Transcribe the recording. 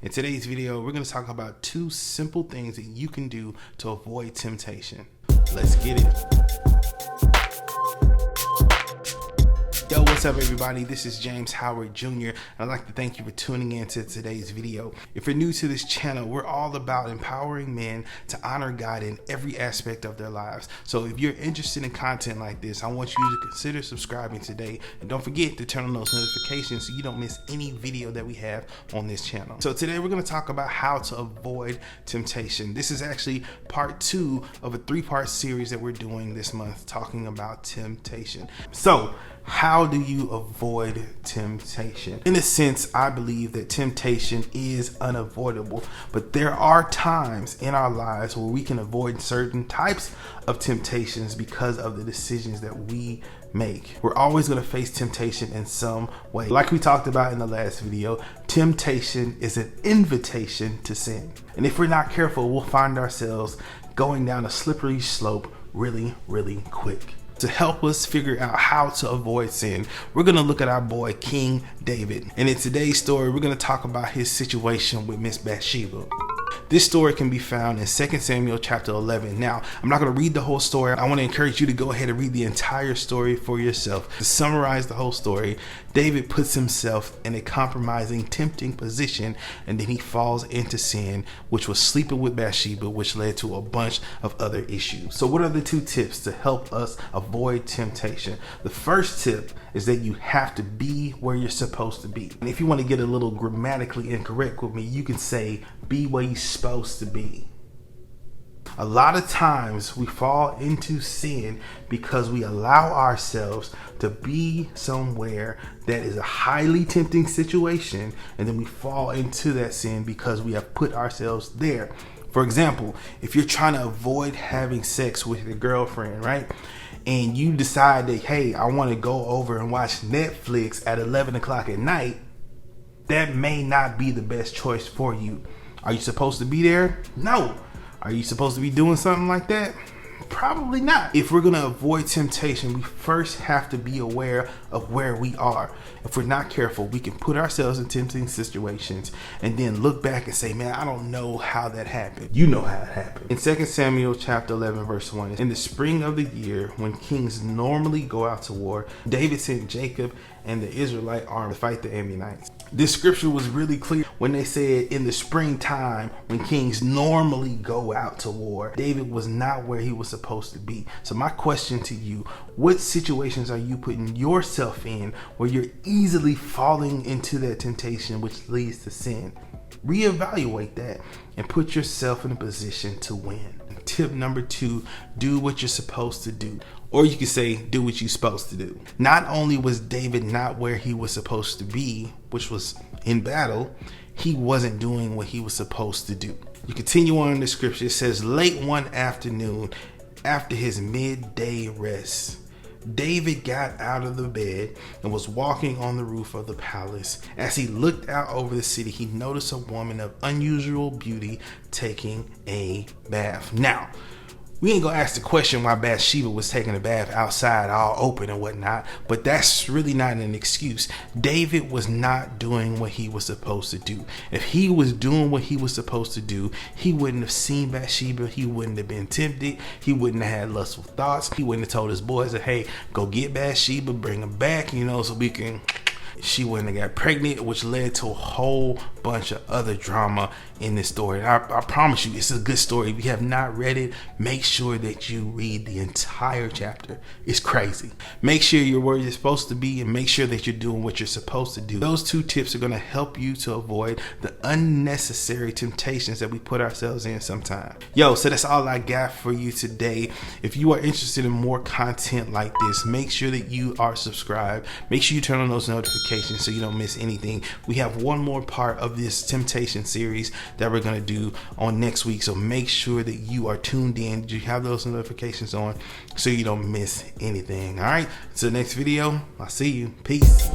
In today's video, we're going to talk about 2 simple things that you can do to avoid temptation. Let's get it. Yo, what's up everybody? This is James Howard Jr. and I'd like to thank you for tuning in to today's video. If you're new to this channel, we're all about empowering men to honor God in every aspect of their lives. So if you're interested in content like this, I want you to consider subscribing today, and don't forget to turn on those notifications so you don't miss any video that we have on this channel. So today we're going to talk about how to avoid temptation. This is actually part 2 of a 3-part series that we're doing this month talking about temptation. So how do you avoid temptation? In a sense, I believe that temptation is unavoidable, but there are times in our lives where we can avoid certain types of temptations because of the decisions that we make. We're always going to face temptation in some way. Like we talked about in the last video, temptation is an invitation to sin. And if we're not careful, we'll find ourselves going down a slippery slope really quick. To help us figure out how to avoid sin, we're going to look at our boy King David. And in today's story, we're going to talk about his situation with Miss Bathsheba. This story can be found in 2 Samuel chapter 11. Now, I'm not going to read the whole story. I want to encourage you to go ahead and read the entire story for yourself. To summarize the whole story, David puts himself in a compromising, tempting position, and then he falls into sin, which was sleeping with Bathsheba, which led to a bunch of other issues. So what are the 2 tips to help us avoid temptation? The first tip is that you have to be where you're supposed to be. And if you want to get a little grammatically incorrect with me, you can say, be where you're supposed to be. A lot of times we fall into sin because we allow ourselves to be somewhere that is a highly tempting situation, and then we fall into that sin because we have put ourselves there. For example, if you're trying to avoid having sex with your girlfriend, right? And you decide that, hey, I want to go over and watch Netflix at 11 o'clock at night, that may not be the best choice for you. Are you supposed to be there? No. Are you supposed to be doing something like that? Probably not. If we're going to avoid temptation, we first have to be aware of where we are. If we're not careful, we can put ourselves in tempting situations and then look back and say, man, I don't know how that happened. You know how it happened. In 2 Samuel chapter 11 verse 1, in the spring of the year when kings normally go out to war, David sent Jacob and the Israelite army to fight the Ammonites. This scripture was really clear when they said in the springtime when kings normally go out to war. David was not where he was supposed to be. So my question to you, what situations are you putting yourself in where you're easily falling into that temptation which leads to sin? Reevaluate that and put yourself in a position to win. Tip number 2, do what you're supposed to do. Or you could say, do what you're supposed to do. Not only was David not where he was supposed to be, which was in battle, he wasn't doing what he was supposed to do. You continue on in the scripture. It says, late one afternoon, after his midday rest, David got out of the bed and was walking on the roof of the palace. As he looked out over the city, he noticed a woman of unusual beauty taking a bath. Now, we ain't gonna ask the question why Bathsheba was taking a bath outside all open and whatnot, but that's really not an excuse. David was not doing what he was supposed to do. If he was doing what he was supposed to do, he wouldn't have seen Bathsheba, he wouldn't have been tempted, he wouldn't have had lustful thoughts, he wouldn't have told his boys that, hey, go get Bathsheba, bring her back, so we can... She wouldn't have got pregnant, which led to a whole bunch of other drama in this story. And I promise you, it's a good story. If you have not read it, make sure that you read the entire chapter. It's crazy. Make sure you're where you're supposed to be and make sure that you're doing what you're supposed to do. Those 2 tips are going to help you to avoid the unnecessary temptations that we put ourselves in sometimes. Yo, so that's all I got for you today. If you are interested in more content like this, make sure that you are subscribed. Make sure you turn on those notifications so you don't miss anything. We have one more part of this temptation series that we're going to do on next week, so make sure that you are tuned in, you have those notifications on so you don't miss anything. All right, so next video, I'll see you. Peace.